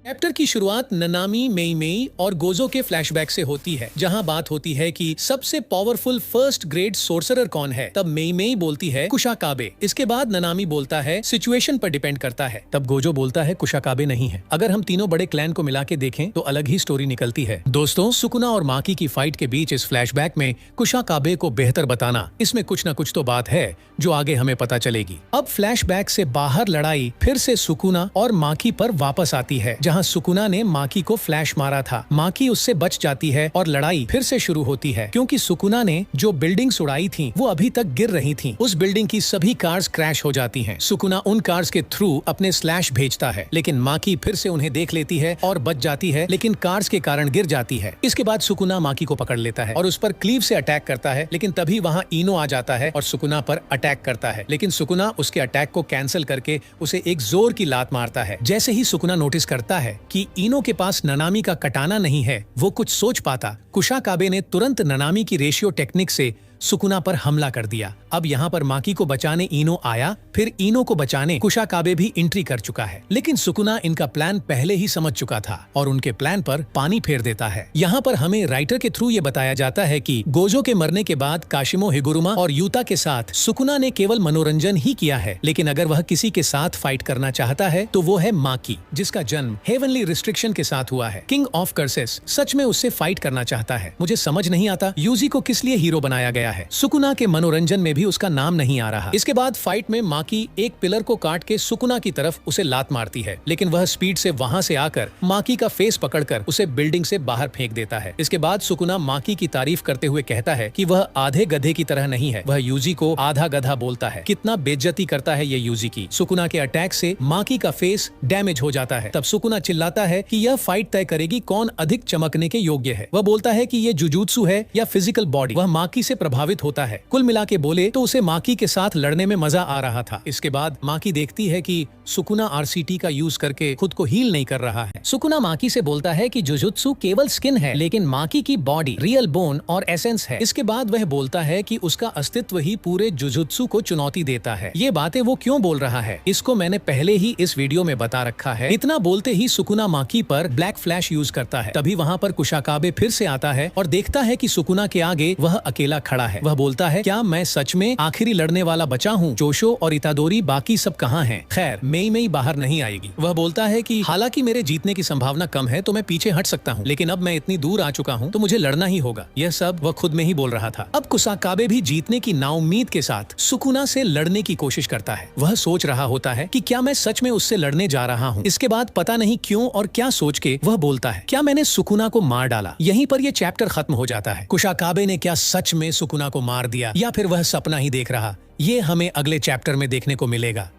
Chapter की शुरुआत ननामी, मेई और गोजो के फ्लैशबैक से होती है, जहां बात होती है कि सबसे पावरफुल फर्स्ट ग्रेड सोर्सरर कौन है। तब मेई बोलती है कुशाकाबे। इसके बाद ननामी बोलता है सिचुएशन पर डिपेंड करता है। तब गोजो बोलता है कुशाकाबे नहीं है। अगर हम तीनों बड़े क्लैन को मिला के देखें तो अलग ही स्टोरी निकलती है। दोस्तों, सुकुना और माकी की फाइट के बीच इस फ्लैशबैक में कुशाकाबे को बेहतर बताना, इसमें कुछ न कुछ तो बात है जो आगे हमें पता चलेगी। अब फ्लैशबैक से बाहर लड़ाई फिर से सुकुना और माकी पर वापस आती है, जहां सुकुना ने माकी को फ्लैश मारा था। माकी उससे बच जाती है और लड़ाई फिर से शुरू होती है, क्योंकि सुकुना ने जो बिल्डिंग्स उड़ाई थी वो अभी तक गिर रही थी। उस बिल्डिंग की सभी कार्स क्रैश हो जाती हैं। सुकुना उन कार्स के थ्रू अपने स्लैश भेजता है, लेकिन माकी फिर से उन्हें देख लेती है और बच जाती है, लेकिन कार्स के कारण गिर जाती है। इसके बाद सुकुना माकी को पकड़ लेता है और उस पर क्लीव से अटैक करता है, लेकिन तभी वहाँ इनो आ जाता है और सुकुना पर अटैक करता है, लेकिन सुकुना उसके अटैक को कैंसिल करके उसे एक जोर की लात मारता है। जैसे ही सुकुना नोटिस करता है कि इनो के पास ननामी का कटाना नहीं है, वो कुछ सोच पाता। कुशाकाबे ने तुरंत ननामी की रेशियो टेक्निक से सुकुना पर हमला कर दिया। अब यहाँ पर माकी को बचाने इनो आया, फिर इनो को बचाने कुशाकाबे भी एंट्री कर चुका है, लेकिन सुकुना इनका प्लान पहले ही समझ चुका था और उनके प्लान पर पानी फेर देता है। यहाँ पर हमें राइटर के थ्रू ये बताया जाता है कि गोजो के मरने के बाद काशिमो हिगुरुमा और यूता के साथ सुकुना ने केवल मनोरंजन ही किया है, लेकिन अगर वह किसी के साथ फाइट करना चाहता है तो वो है माकी, जिसका जन्म हेवनली रिस्ट्रिक्शन के साथ हुआ है। किंग ऑफ कर्सेस सच में उससे फाइट करना चाहता है। मुझे समझ नहीं आता यूजी को किस लिए हीरो बनाया गया है। सुकुना के मनोरंजन में भी उसका नाम नहीं आ रहा। इसके बाद फाइट में माकी एक पिलर को काट के सुकुना की तरफ उसे लात मारती है, लेकिन वह स्पीड से वहां से आकर माकी का फेस पकड़कर उसे बिल्डिंग से बाहर फेंक देता है। इसके बाद सुकुना माकी की तारीफ करते हुए कहता है कि वह आधे गधे की तरह नहीं है। वह यूजी को आधा गधा बोलता है। कितना बेइज्जती करता है ये यूजी की। सुकुना के अटैक से माकी का फेस डैमेज हो जाता है। तब सुकुना चिल्लाता है कि यह फाइट तय करेगी कौन अधिक चमकने के योग्य है। वह बोलता है कि ये जुजुत्सु है या फिजिकल बॉडी। वह माकी से प्रभावित होता है। कुल मिला के बोले तो उसे माकी के साथ लड़ने में मजा आ रहा था। इसके बाद माकी देखती है कि सुकुना आरसीटी का यूज करके खुद को हील नहीं कर रहा है। सुकुना माकी से बोलता है कि जुजुत्सु केवल स्किन है, लेकिन माकी की बॉडी रियल बोन और एसेंस है। इसके बाद वह बोलता है कि उसका अस्तित्व ही पूरे जुजुत्सु को चुनौती देता है। ये बातें वो क्यों बोल रहा है, इसको मैंने पहले ही इस वीडियो में बता रखा है। इतना बोलते ही सुकुना माकी पर ब्लैक फ्लैश यूज करता है। तभी वहाँ पर कुशाकाबे फिर से आता है और देखता है कि सुकुना के आगे वह अकेला खड़ा है। वह बोलता है, क्या मैं सच में आखिरी लड़ने वाला बचा हूँ? जोशो और इतादोरी बाकी सब कहाँ हैं? खैर, मेई बाहर नहीं आएगी। वह बोलता है कि हालांकि मेरे जीतने की संभावना कम है तो मैं पीछे हट सकता हूँ, लेकिन अब मैं इतनी दूर आ चुका हूँ तो मुझे लड़ना ही होगा। यह सब वह खुद में ही बोल रहा था। अब कुशाकाबे भी जीतने की नाउम्मीद के साथ सुकुना से लड़ने की कोशिश करता है। वह सोच रहा होता है कि क्या मैं सच में उससे लड़ने जा रहा हूँ। इसके बाद पता नहीं क्यों और क्या सोच के वह बोलता है, क्या मैंने सुकुना को मार डाला? यहीं पर यह चैप्टर खत्म हो जाता है। कुशाकाबे ने क्या सच में सुकुना को मार दिया या फिर वह सपना ही देख रहा? ये हमें अगले चैप्टर में देखने को मिलेगा।